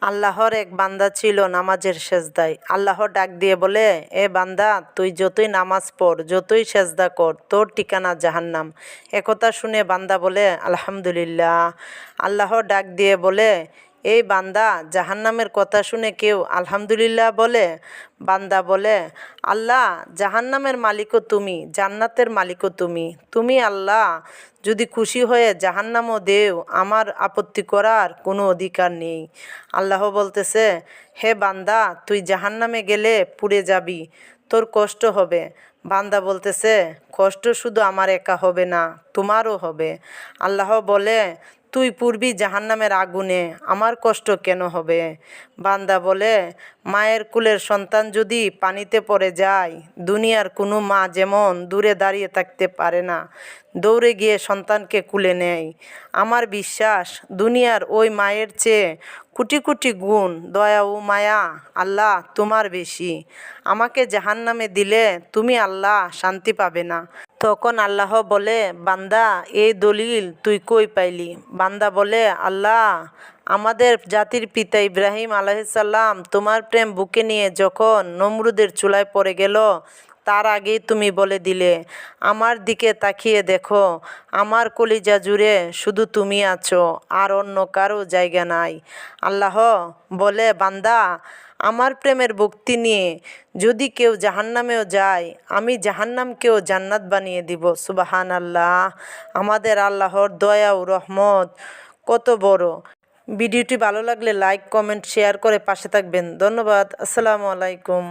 আল্লাহর এক বান্দা ছিল নামাজের সেজদায়। আল্লাহ ডাক দিয়ে বলে, এ বান্দা, তুই যতই নামাজ পড়, যতই সেজদা কর, তোর ঠিকানা জাহান্নাম। একথা শুনে বান্দা বলে, আলহামদুলিল্লাহ। আল্লাহ ডাক দিয়ে বলে, এই বান্দা, জাহান্নামের কথা শুনে কেউ আলহামদুলিল্লাহ বলে? বান্দা বলে, আল্লাহ, জাহান্নামের মালিকও তুমি, জান্নাতের মালিকও তুমি। তুমি আল্লাহ যদি খুশি হয়ে জাহান্নামও দেও, আমার আপত্তি করার কোনো অধিকার নেই। আল্লাহ বলতেছে, হে বান্দা, তুই জাহান্নামে গেলে পুড়ে যাবি, তোর কষ্ট হবে। বান্দা বলতেছে, কষ্ট শুধু আমার একা হবে না, তোমারও হবে। আল্লাহ বলে, তুই পুড়বি জাহান্নামের আগুনে, আমার কষ্ট কেন হবে? বান্দা বলে, মায়ের কুলের সন্তান যদি পানিতে পড়ে যায়, দুনিয়ার কোনো মা যেমন দূরে দাঁড়িয়ে থাকতে পারে না, দৌড়ে গিয়ে সন্তানকে কুলে নেয়, আমার বিশ্বাস দুনিয়ার ওই মায়ের চেয়ে কোটি কোটি গুণ দয়া ও মায়া আল্লাহ তোমার বেশি। আমাকে জাহান্নামে দিলে তুমি আল্লাহ শান্তি পাবে না। তখন আল্লাহ বলে, বান্দা, এই দলিল তুই কই পাইলি? বান্দা বলে, আল্লাহ, আমাদের জাতির পিতা ইব্রাহিম আলাইহিসসালাম তোমার প্রেম বুকে নিয়ে যখন নমরুদের চুলায় পড়ে গেল, তার আগেই তুমি বলে দিলে, আমার দিকে তাকিয়ে দেখো, আমার কলিজা জুড়ে শুধু তুমি আছো, আর অন্য কারো জায়গা নাই। আল্লাহ বলে, বান্দা, আমার প্রেমের ভক্তি নিয়ে যদি কেউ জাহান্নামেও যায়, আমি জাহান্নামকেও জান্নাত বানিয়ে দিব। সুবাহান আল্লাহ। আমাদের আল্লাহর দয়া ও রহমত কত বড়। ভিডিওটি ভালো লাগলে লাইক, কমেন্ট, শেয়ার করে পাশে থাকবেন। ধন্যবাদ। আসসালামু আলাইকুম।